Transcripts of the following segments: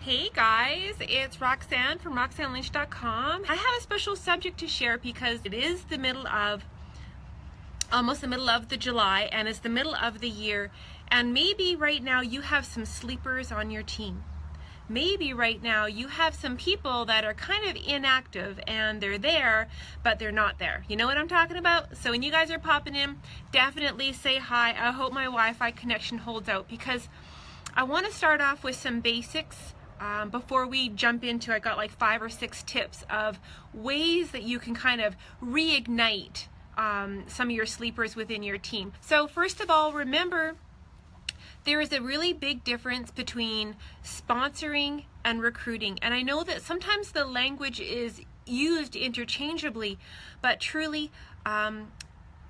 Hey guys, it's Roxanne from RoxanneLynch.com. I have a special subject to share because it is the middle of, almost the middle of the July, and it's the middle of the year, and maybe right now you have some sleepers on your team. Maybe right now you have some people that are kind of inactive and they're there, but they're not there. You know what I'm talking about? So when you guys are popping in, definitely say hi. I hope my Wi-Fi connection holds out because I want to start off with some basics before we jump into, I got like 5 or 6 tips of ways that you can kind of reignite some of your sleepers within your team. So first of all, remember, there is a really big difference between sponsoring and recruiting. And I know that sometimes the language is used interchangeably, but truly,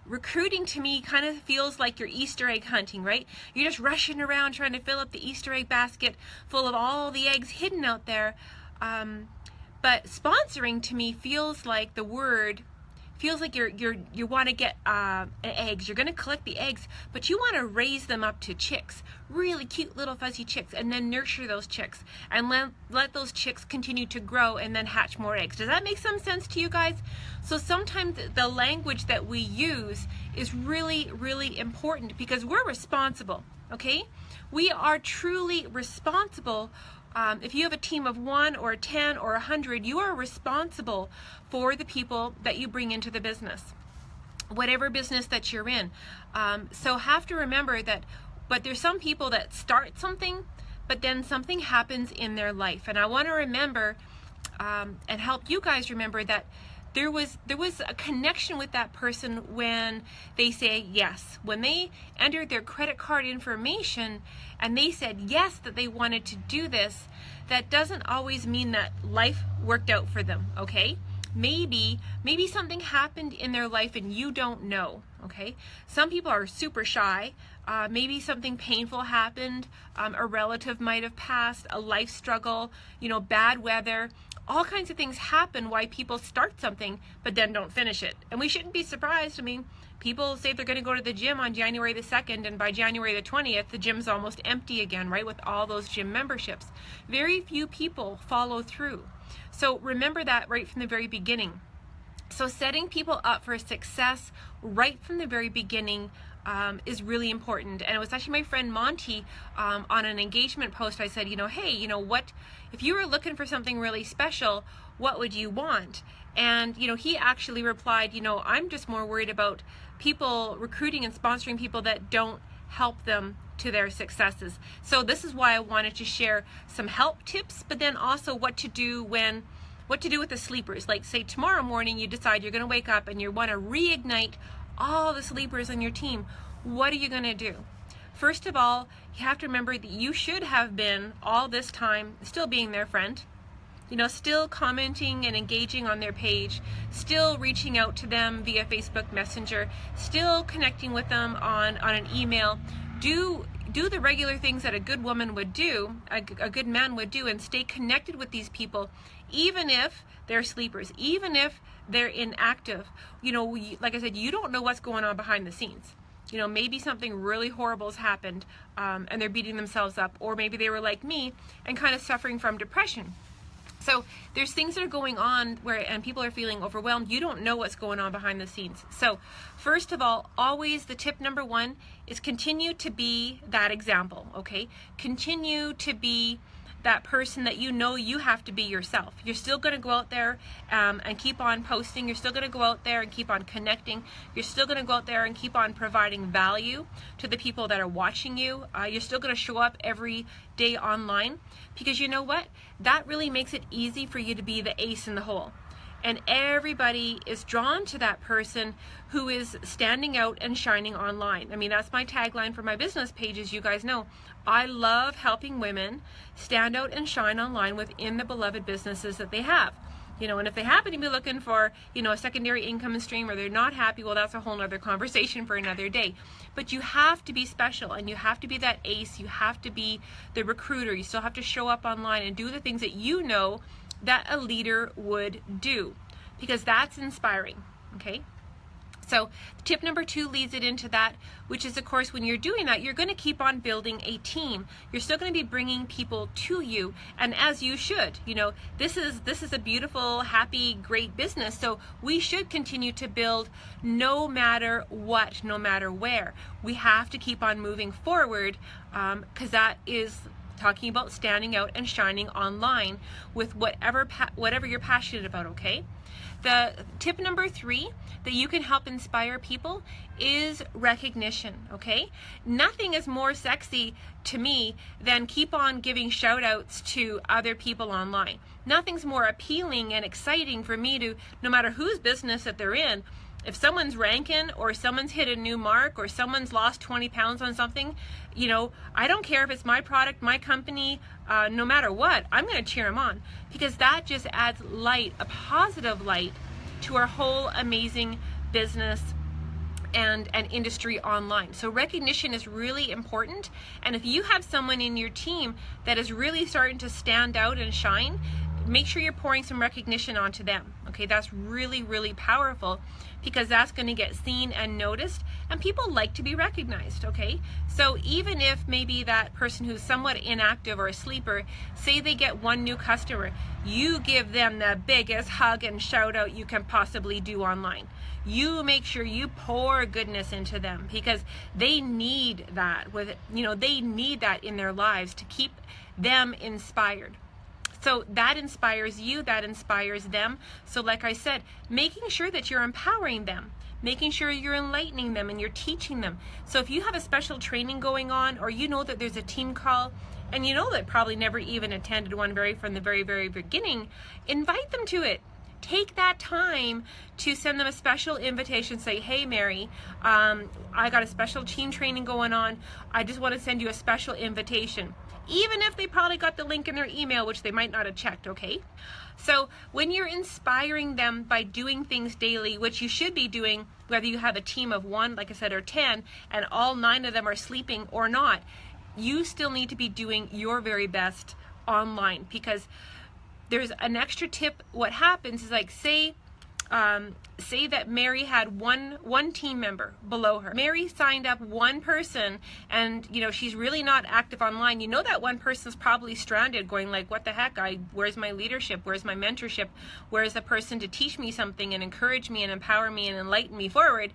recruiting to me kind of feels like you're Easter egg hunting, right? You're just rushing around trying to fill up the Easter egg basket full of all the eggs hidden out there. But sponsoring to me feels like the word feels like you want to get eggs. You're going to collect the eggs, but you want to raise them up to chicks, really cute little fuzzy chicks, and then nurture those chicks and let those chicks continue to grow and then hatch more eggs. Does that make some sense to you guys? So sometimes the language that we use is really, really important because we're responsible, okay? We are truly responsible. If you have a team of 1 or 10 or 100, you are responsible for the people that you bring into the business, whatever business that you're in. So have to remember that, but there's some people that start something, but then something happens in their life. And I want to remember and help you guys remember that there was a connection with that person when they say yes. When they entered their credit card information and they said yes that they wanted to do this, that doesn't always mean that life worked out for them, okay? Maybe something happened in their life and you don't know, okay? Some people are super shy. Maybe something painful happened. A relative might have passed, a life struggle, bad weather. All kinds of things happen why people start something but then don't finish it. And we shouldn't be surprised. I mean, people say they're going to go to the gym on January the 2nd, and by January the 20th, the gym's almost empty again, right, with all those gym memberships. Very few people follow through. So remember that right from the very beginning. So setting people up for success right from the very beginning is really important. And it was actually my friend Monty on an engagement post. I said, hey, what if you were looking for something really special, what would you want? And he actually replied, I'm just more worried about people recruiting and sponsoring people that don't help them to their successes. So this is why I wanted to share some help tips, but then also what to do with the sleepers. Like say tomorrow morning you decide you're going to wake up and you want to reignite all the sleepers on your team. What are you going to do? First of all, you have to remember that you should have been all this time still being their friend, still commenting and engaging on their page, still reaching out to them via Facebook Messenger, still connecting with them on an email. Do the regular things that a good woman would do, a good man would do, and stay connected with these people, even if they're sleepers, even if they're inactive. Like I said, you don't know what's going on behind the scenes. Maybe something really horrible has happened and they're beating themselves up, or maybe they were like me and kind of suffering from depression. So there's things that are going on and people are feeling overwhelmed. You don't know what's going on behind the scenes. So first of all, always the tip number 1 is continue to be that example, okay? Continue to be that person that you have to be yourself. You're still going to go out there and keep on posting. You're still going to go out there and keep on connecting. You're still going to go out there and keep on providing value to the people that are watching you. You're still going to show up every day online because you know what? That really makes it easy for you to be the ace in the hole. And everybody is drawn to that person who is standing out and shining online. I mean, that's my tagline for my business page, as you guys know. I love helping women stand out and shine online within the beloved businesses that they have. And if they happen to be looking for, a secondary income stream, or they're not happy, well, that's a whole nother conversation for another day. But you have to be special, and you have to be that ace. You have to be the recruiter. You still have to show up online and do the things that that a leader would do, because that's inspiring, okay? So tip number 2 leads it into that, which is, of course, when you're doing that, you're going to keep on building a team. You're still going to be bringing people to you, and as you should. You know, this is a beautiful, happy, great business, so we should continue to build no matter what, no matter where. We have to keep on moving forward, because that is talking about standing out and shining online with whatever you're passionate about, okay? The tip number 3 that you can help inspire people is recognition, okay? Nothing is more sexy to me than keep on giving shout outs to other people online. Nothing's more appealing and exciting for me to, no matter whose business that they're in, if someone's ranking or someone's hit a new mark or someone's lost 20 pounds on something, you know, I don't care if it's my product, my company, no matter what, I'm going to cheer them on, because that just adds light, a positive light, to our whole amazing business and industry online. So recognition is really important, and if you have someone in your team that is really starting to stand out and shine, make sure you're pouring some recognition onto them, okay? That's really, really powerful, because that's going to get seen and noticed, and people like to be recognized, okay? So even if maybe that person who's somewhat inactive or a sleeper, say they get one new customer, you give them the biggest hug and shout out you can possibly do online. You make sure you pour goodness into them, because they need that they need that in their lives to keep them inspired. So that inspires you, that inspires them. So like I said, making sure that you're empowering them, making sure you're enlightening them and you're teaching them. So if you have a special training going on, or you know that there's a team call, and you know that probably never even attended one from the very, very beginning, invite them to it. Take that time to send them a special invitation. Say, hey Mary, I got a special team training going on. I just want to send you a special invitation. Even if they probably got the link in their email, which they might not have checked, okay? So when you're inspiring them by doing things daily, which you should be doing, whether you have a team of 1, like I said, or 10, and all 9 of them are sleeping or not, you still need to be doing your very best online, because there's an extra tip. What happens is, like, say that Mary had one team member below her. Mary signed up one person, and she's really not active online. You know that one person's probably stranded, going like, what the heck? Where's my leadership? Where's my mentorship? Where's the person to teach me something and encourage me and empower me and enlighten me forward?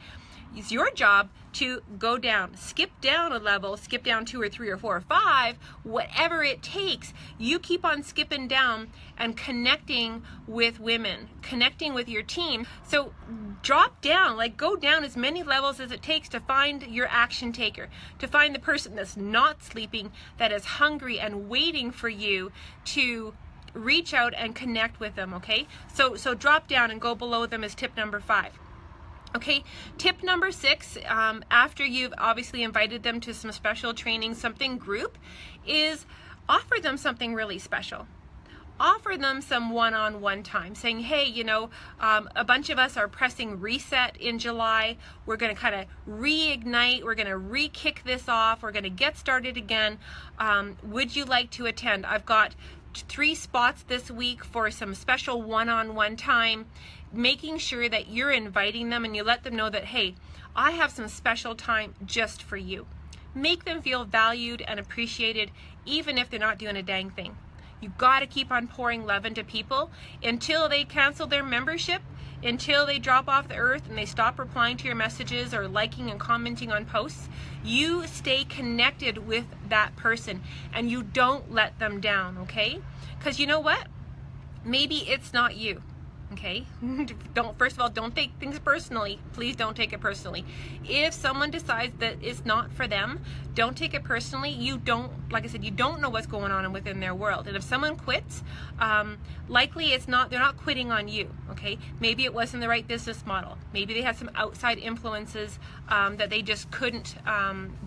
It's your job to go down, skip down a level, skip down 2 or 3 or 4 or 5, whatever it takes. You keep on skipping down and connecting with women, connecting with your team. So drop down, like go down as many levels as it takes to find your action taker, to find the person that's not sleeping, that is hungry and waiting for you to reach out and connect with them, okay? So drop down and go below them is tip number 5. Okay, tip number 6, after you've obviously invited them to some special training, something group, is offer them something really special. Offer them some one-on-one time, saying, hey, a bunch of us are pressing reset in July. We're going to kind of reignite. We're going to re-kick this off. We're going to get started again. Would you like to attend? I've got 3 spots this week for some special one-on-one time, making sure that you're inviting them and you let them know that, hey, I have some special time just for you. Make them feel valued and appreciated, even if they're not doing a dang thing. You got to keep on pouring love into people until they cancel their membership, until they drop off the earth and they stop replying to your messages or liking and commenting on posts. You stay connected with that person and you don't let them down, okay? Because you know what? Maybe it's not you. Okay, first of all, don't take things personally. Please don't take it personally. If someone decides that it's not for them, don't take it personally. You don't, like I said, you don't know what's going on within their world. And if someone quits, likely they're not quitting on you, okay? Maybe it wasn't the right business model. Maybe they had some outside influences that they just couldn't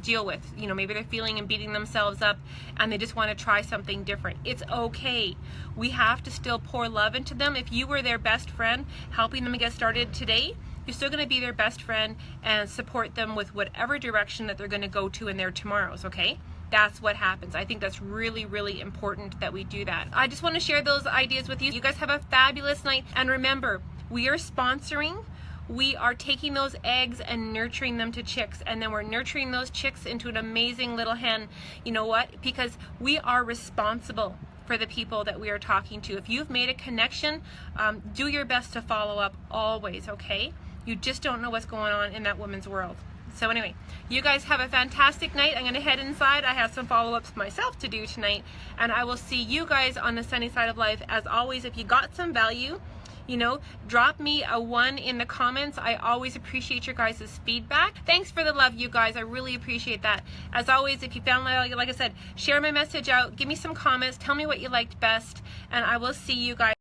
deal with. Maybe they're feeling and beating themselves up and they just want to try something different. It's okay. We have to still pour love into them. If you were their best friend, helping them get started today, you're still going to be their best friend and support them with whatever direction that they're going to go to in their tomorrows, okay? That's what happens. I think that's really, really important that we do that. I just want to share those ideas with you. You guys have a fabulous night. And remember, we are sponsoring we are taking those eggs and nurturing them to chicks, and then we're nurturing those chicks into an amazing little hen. You know what? Because we are responsible for the people that we are talking to. If you've made a connection, do your best to follow up always, okay? You just don't know what's going on in that woman's world. So anyway, you guys have a fantastic night. I'm going to head inside. I have some follow-ups myself to do tonight, and I will see you guys on the sunny side of life. As always, if you got some value, you know, drop me a 1 in the comments. I always appreciate your guys' feedback. Thanks for the love, you guys. I really appreciate that. As always, if you found, like I said, share my message out. Give me some comments. Tell me what you liked best, and I will see you guys.